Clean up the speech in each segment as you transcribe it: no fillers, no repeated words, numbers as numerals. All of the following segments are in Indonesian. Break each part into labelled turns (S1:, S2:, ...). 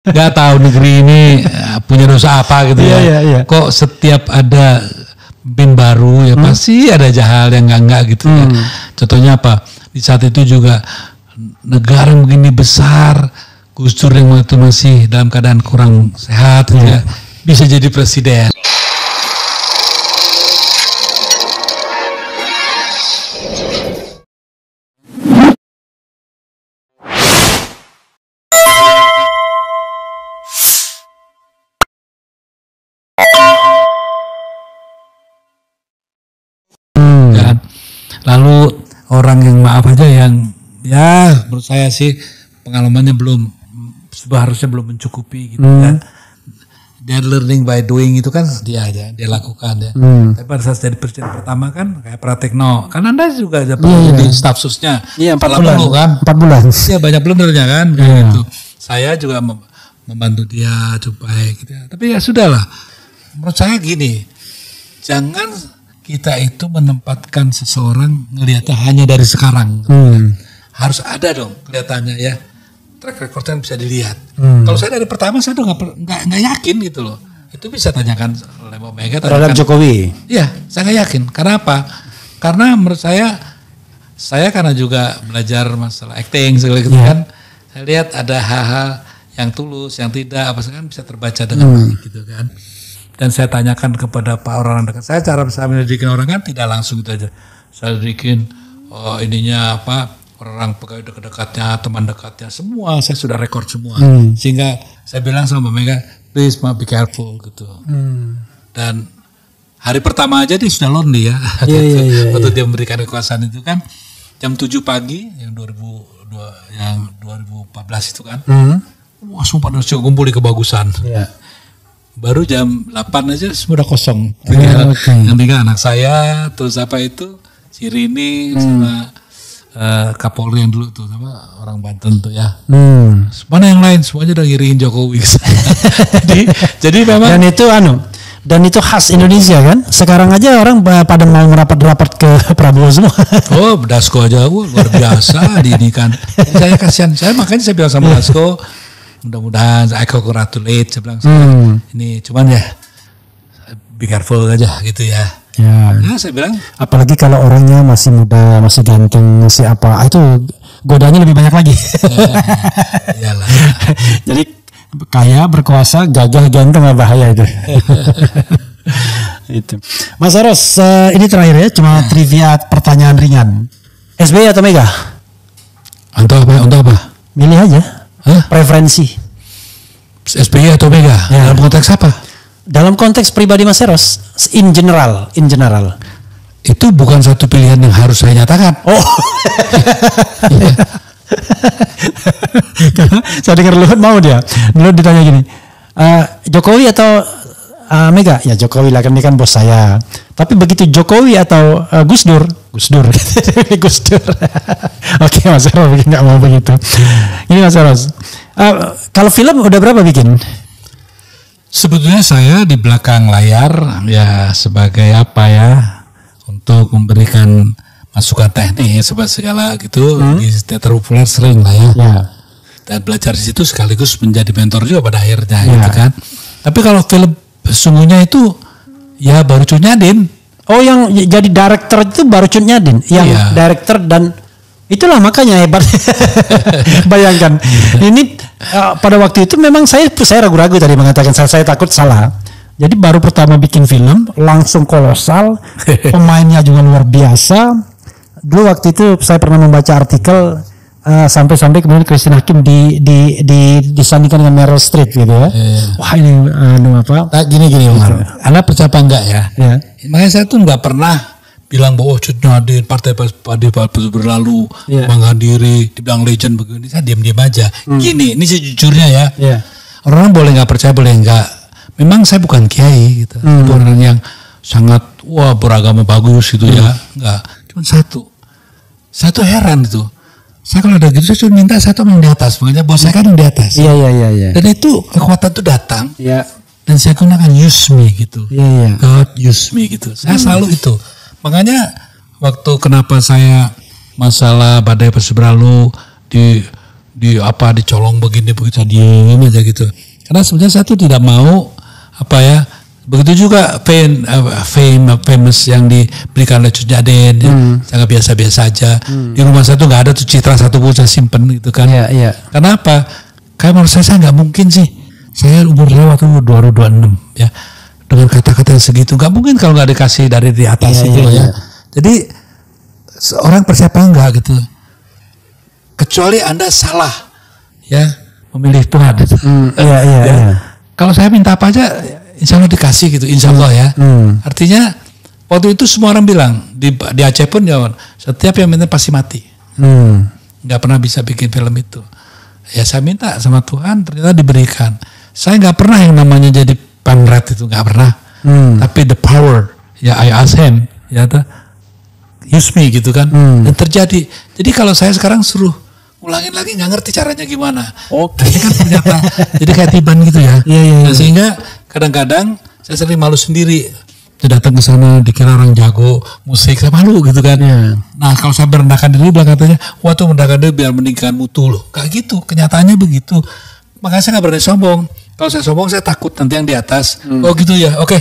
S1: Nggak tahu negeri ini punya dosa apa gitu ya.
S2: Iya.
S1: Kok setiap ada pemimpin baru ya pasti ada aja hal yang enggak gitu ya. Contohnya apa? Di saat itu juga negara yang begini besar, Gus Dur yang waktu masih dalam keadaan kurang sehat gitu ya, bisa jadi presiden. Lalu orang yang maaf aja yang ya menurut saya sih pengalamannya harusnya belum mencukupi gitu ya. Dia learning by doing itu kan dia lakukan ya. Tapi pada saat jadi presiden pertama kan kayak Pratikno, kan Anda juga jadi staf susnya.
S2: Iya 4 bulan
S1: kan?
S2: 4 bulan.
S1: Iya banyak blundernya kan kayak gitu. Saya juga membantu dia supaya gitu ya. Tapi ya sudahlah. Menurut saya gini, jangan kita itu menempatkan seseorang ngelihatnya hanya dari sekarang. Harus ada dong kelihatannya ya. Track recordnya bisa dilihat. Kalau saya dari pertama saya tuh nggak yakin gitu loh. Itu bisa tanyakan oleh Mbak Mega
S2: terhadap Jokowi.
S1: Iya, saya nggak yakin. Karena apa? Karena menurut saya karena juga belajar masalah acting segala gitu kan. Saya lihat ada hal-hal yang tulus, yang tidak apa kan bisa terbaca dengan baik gitu kan. Dan saya tanyakan kepada Pak orang dekat saya, cara saya menyelidikin orang kan tidak langsung gitu aja. Saya selidikin ininya apa, orang pegawai dekat-dekatnya, teman dekatnya, semua saya sudah rekord semua. Sehingga saya bilang sama Mbak Mega, please be careful gitu. Dan hari pertama aja dia sudah lonely ya. Waktu dia memberikan kekuasaan itu kan jam 7 pagi yang 2014 itu kan. Wah semua pada kumpul di Kebagusan. Baru jam 8 aja semua udah kosong. Yang tinggal anak saya, terus apa itu, si Rini sama Kapolri yang dulu tuh, sama orang Banten tuh ya. Mana yang lain, semuanya udah ngiriin Jokowi. jadi memang. Dan itu khas Indonesia kan. Sekarang aja orang pada mau merapat-rapat ke Prabowo semua. Oh, Dasko aja luar biasa ini kan. Saya kasihan, makanya saya bilang sama Dasko, mudah-mudahan I congratulate, saya bilang ini cuman ya be careful aja gitu ya. Ya saya bilang
S2: apalagi kalau orangnya masih muda, masih ganteng, masih apa, itu godanya lebih banyak lagi.
S1: Iyalah.
S2: Jadi kaya, berkuasa, gagah, ganteng, bahaya itu. Itu. Mas Eros, ini terakhir ya, cuma trivia pertanyaan ringan. SBY atau Mega?
S1: Untuk apa?
S2: Milih aja. Preferensi
S1: SBY atau Mega dalam konteks apa?
S2: Dalam konteks pribadi Mas Eros, in general.
S1: Itu bukan satu pilihan yang harus saya nyatakan.
S2: Oh. Karena saya dengar Luhut mau dia. Luhut ditanya gini, Jokowi atau Mega? Ya Jokowi lah, kan ini kan bos saya. Tapi begitu Jokowi atau Gus Dur. Gus Dur. Oke Mas Eros nggak mau begitu. Ini Mas Eros, kalau film udah berapa bikin?
S1: Sebetulnya saya di belakang layar ya sebagai apa ya, untuk memberikan masukan teknik segala gitu di teater populer sering lah ya. Dan belajar di situ sekaligus menjadi mentor juga pada akhirnya gitu kan. Tapi kalau film sesungguhnya itu ya baru Cut Nyadin.
S2: Oh, yang jadi director itu baru Cut Nyadin, yang director, dan itulah makanya hebat. Bayangkan ini pada waktu itu memang saya ragu-ragu tadi mengatakan, saya takut salah. Jadi baru pertama bikin film langsung kolosal, pemainnya juga luar biasa. Dulu waktu itu saya pernah membaca artikel sampai kemudian Christine Hakim disandingkan dengan Meryl Streep gitu ya. Wah ini apa?
S1: Gini Umar. Anda percaya apa enggak ya? Makanya saya tuh nggak pernah bilang bahwa Cut Nyadin partai berlalu menghadiri dibilang legend begini. Saya diam-diam aja. Gini, ini sejujurnya ya. Orang boleh nggak percaya, boleh nggak. Memang saya bukan kiai gitu. Orang yang sangat beragama bagus gitu ya. Enggak. Cuma satu heran itu. Saya kalau ada gitu saya cuma minta satu yang di atas. Makanya bos saya kan yang di atas.
S2: Iya.
S1: Dan itu kekuatan itu datang. Dan saya gunakan use me gitu. God use me gitu. Saya selalu itu. Makanya waktu kenapa saya masalah badai berlalu dicolong begini begitu diem aja gitu. Karena sebenarnya saya tuh tidak mau begitu juga famous yang diberikan oleh Cut Nyaden, sangat biasa-biasa aja. Di rumah saya tuh nggak ada tuh citra satu pun saya simpen gitu kan. Karena apa? Kayak menurut saya nggak mungkin sih. Saya umur saya waktu 2026 ya. Dengan kata-kata yang segitu nggak mungkin kalau nggak dikasih dari di atas itu ya. Jadi seorang persiapan enggak gitu. Kecuali Anda salah ya memilih Tuhan. Kalau saya minta apa aja insya Allah dikasih gitu, insya Allah ya. Artinya waktu itu semua orang bilang di Aceh pun ya setiap yang minta pasti mati. Nggak pernah bisa bikin film itu. Ya saya minta sama Tuhan ternyata diberikan. Saya nggak pernah yang namanya jadi pamret itu, nggak pernah. Tapi the power ya I ask him ya use me gitu kan. Dan terjadi. Jadi kalau saya sekarang suruh ulangin lagi nggak ngerti caranya gimana. Ini kan ternyata jadi kayak tiban gitu ya. Nah, sehingga kadang-kadang saya sering malu sendiri. Saya datang ke sana dikira orang jago musik, saya malu gitu kan. Nah kalau saya merendahkan diri bilang katanya, wah tuh merendahkan diri biar meninggikan mutu loh. Kayak gitu, kenyataannya begitu. Makanya saya nggak berani sombong. Kalau saya sombong saya takut nanti yang di atas. Oh gitu ya, oke.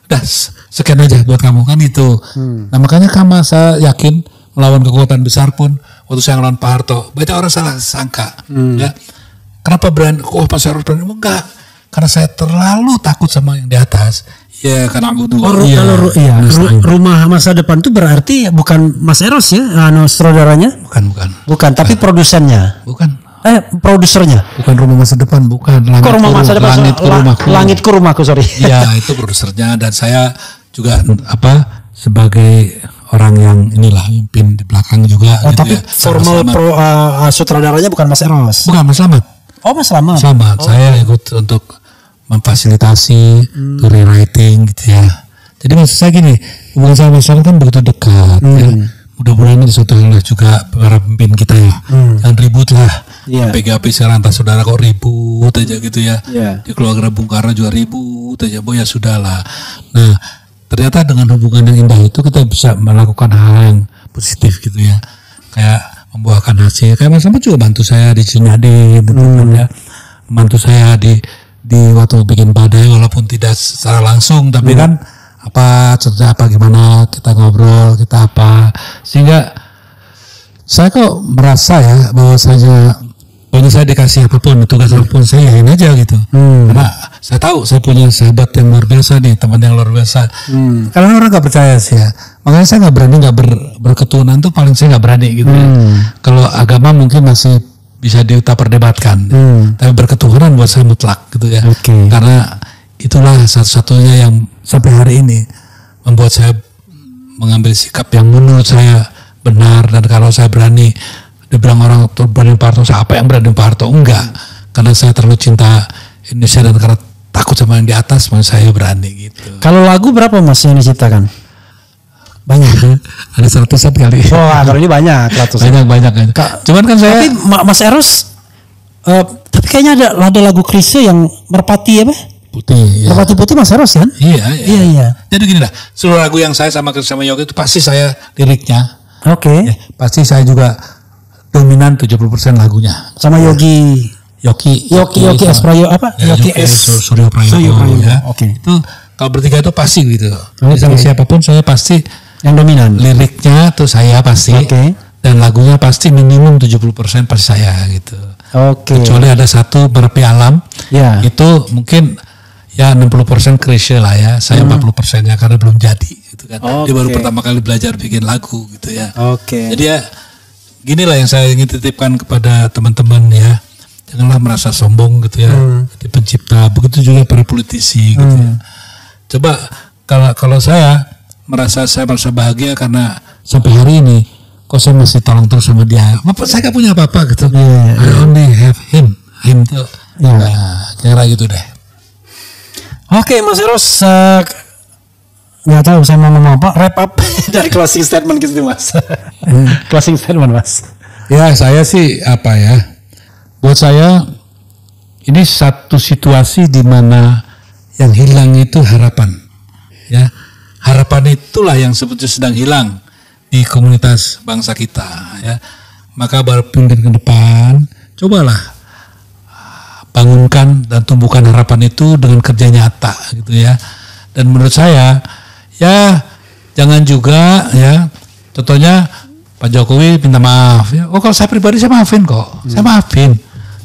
S1: Udah sekian aja buat kamu kan itu. Nah makanya saya yakin melawan kekuatan besar pun waktu saya ngelawan Pak Harto banyak orang salah sangka ya kenapa berani Mas Eros berani enggak karena saya terlalu takut sama yang di atas ya karena
S2: rumah masa depan itu berarti bukan Mas Eros ya saudaranya bukan tapi produsennya produsernya
S1: bukan rumah masa depan bukan
S2: langitku rumahku sorry
S1: ya itu produsernya dan saya juga sebagai orang yang inilah mimpin di belakang juga.
S2: Tapi ya. Formal sutradaranya bukan Mas Eros.
S1: Bukan Mas Slamet.
S2: Oh Mas Slamet.
S1: Saya ikut untuk memfasilitasi rewriting gitu ya. Jadi maksud saya gini, hubungan sama Mas Slamet kan begitu dekat. Ya. Mudah-mudahan ini suatu hal juga para pemimpin kita ya. Jangan ribut lah. PGP sekarang antar saudara kok ribut aja gitu ya. Di keluarga Bung Karno juga ribut aja. Ya sudahlah. Nah ternyata dengan hubungan yang indah itu kita bisa melakukan hal yang positif gitu ya. Kayak membuahkan hasil. Kayak Mas Slamet juga bantu saya di Cinyade gitu kan ya. Bantu saya di waktu bikin badai walaupun tidak secara langsung tapi kan cerita gimana kita ngobrol, kita sehingga saya kok merasa ya bahwa saya dikasih apapun tugas apapun saya yakin aja gitu karena saya tahu saya punya sahabat yang luar biasa nih, teman yang luar biasa. Karena orang nggak percaya sih ya, makanya saya nggak berani berketurunan tuh paling saya nggak berani gitu ya. Kalau agama mungkin masih bisa perdebatkan, tapi berketurunan buat saya mutlak gitu ya. Karena itulah satu-satunya yang sampai hari ini membuat saya mengambil sikap yang menurut saya benar dan kalau saya berani dibilang orang berani Pak Harto, apa yang berani Pak Harto? Enggak, karena saya terlalu cinta Indonesia dan karena takut sama yang di atas, makanya saya berani gitu.
S2: Kalau lagu berapa Mas yang diciptakan?
S1: Banyak, ada 100-an kali.
S2: Kalau ini banyak, ratusan.
S1: Banyak. Cuman kan saya.
S2: Tapi Mas Eros, tapi kayaknya ada lagu Chrisye yang Merpati
S1: Putih.
S2: Merpati Putih Mas Eros kan?
S1: Iya. Jadi gini lah, seluruh lagu yang saya sama Yogi itu pasti saya liriknya. Ya, pasti saya juga dominan 70% lagunya.
S2: Sama Yogi Esprayo Yogi
S1: Suryo Prayogo ya. Itu kalau bertiga itu pasti gitu. Sama siapapun saya pasti
S2: yang dominan.
S1: Liriknya tuh saya pasti. Dan lagunya pasti minimum 70% pasti saya gitu. Kecuali ada satu Merapi Alam. Itu mungkin ya 60% Chrisye lah ya. Saya 40%-nya karena belum jadi gitu kan. Dia baru pertama kali belajar bikin lagu gitu ya. Jadi ya ginilah yang saya ingin titipkan kepada teman-teman ya. Janganlah merasa sombong gitu ya. Jadi pencipta, begitu juga para politisi gitu ya. Coba kalau saya merasa bahagia karena sampai hari ini kok saya masih tolong terus sama dia. Saya gak punya apa-apa gitu. I only have him tuh. Kira gitu deh.
S2: Mas Eros, nggak tahu saya mau ngomong apa, wrap up dari closing statement gitu Mas. Closing statement Mas.
S1: Ya saya sih buat saya ini satu situasi di mana yang hilang itu harapan. Ya, harapan itulah yang sebetulnya sedang hilang di komunitas bangsa kita. Ya, maka berpikir ke depan cobalah bangunkan dan tumbuhkan harapan itu dengan kerja nyata gitu ya. Dan menurut saya ya jangan juga ya, contohnya Pak Jokowi minta maaf ya. Oh kalau saya pribadi saya maafin kok, saya maafin.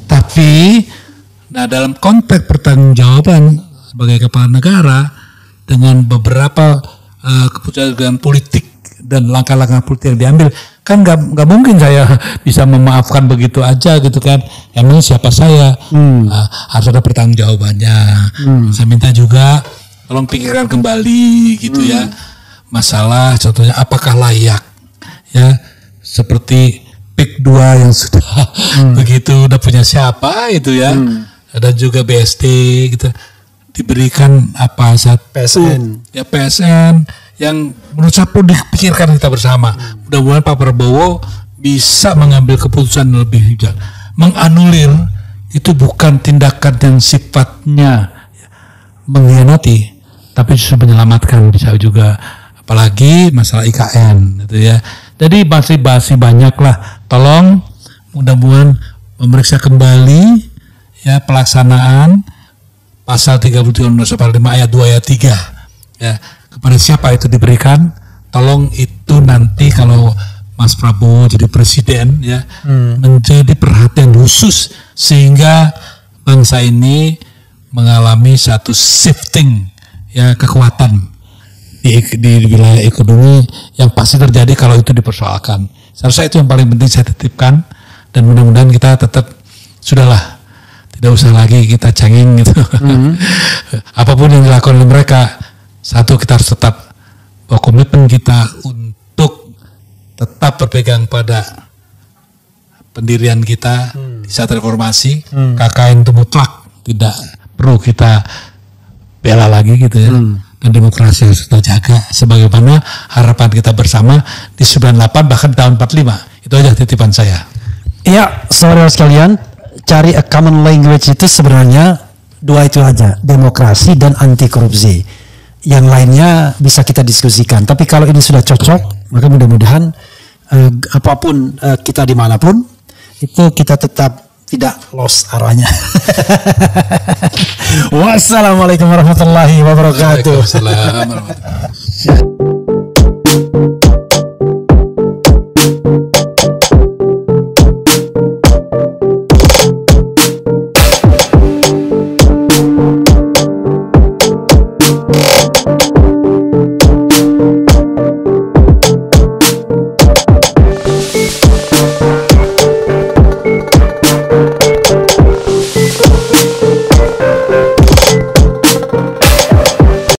S1: Tapi nah dalam konteks pertanggungjawaban sebagai kepala negara dengan beberapa keputusan politik dan langkah-langkah politik yang diambil, kan nggak mungkin saya bisa memaafkan begitu aja gitu kan. Emang siapa saya? Harus ada pertanggungjawabannya. Saya minta juga tolong pikirkan kembali gitu ya, masalah contohnya apakah layak ya, seperti PIK 2 yang sudah begitu udah punya siapa itu ya, dan juga BSD gitu diberikan apa saat
S2: PSN
S1: ya, PSN yang menurut saya perlu dipikirkan kita bersama. Mudah-mudahan Pak Prabowo bisa mengambil keputusan lebih bijak. Menganulir itu bukan tindakan yang sifatnya mengkhianati, tapi justru menyelamatkan bisa juga, apalagi masalah IKN gitu ya. Jadi masih banyak lah. Tolong mudah-mudahan memeriksa kembali ya pelaksanaan pasal 33 Undang-Undang 45 ayat 2 ayat 3 ya. Kepada siapa itu diberikan, tolong itu nanti kalau Mas Prabowo jadi presiden ya, menjadi perhatian khusus sehingga bangsa ini mengalami satu shifting ya kekuatan di wilayah ekonomi yang pasti terjadi kalau itu dipersoalkan. Seharusnya itu yang paling penting saya titipkan, dan mudah-mudahan kita tetap sudahlah, tidak usah lagi kita cengeng gitu. Apapun yang dilakukan oleh mereka, satu kita harus tetap bahwa komitmen kita untuk tetap berpegang pada pendirian kita di saat reformasi. KKN itu mutlak, tidak perlu kita bela lagi gitu ya. Dan demokrasi harus kita jaga sebagaimana harapan kita bersama di 98 bahkan tahun 45. Itu aja titipan saya.
S2: Ya, saudara sekalian, cari a common language itu sebenarnya dua itu aja, demokrasi dan anti korupsi. Yang lainnya bisa kita diskusikan. Tapi kalau ini sudah cocok, maka mudah-mudahan apapun kita dimanapun, itu kita tetap tidak lost arahnya. Wassalamualaikum warahmatullahi wabarakatuh.
S1: Waalaikumsalam warahmatullahi wabarakatuh.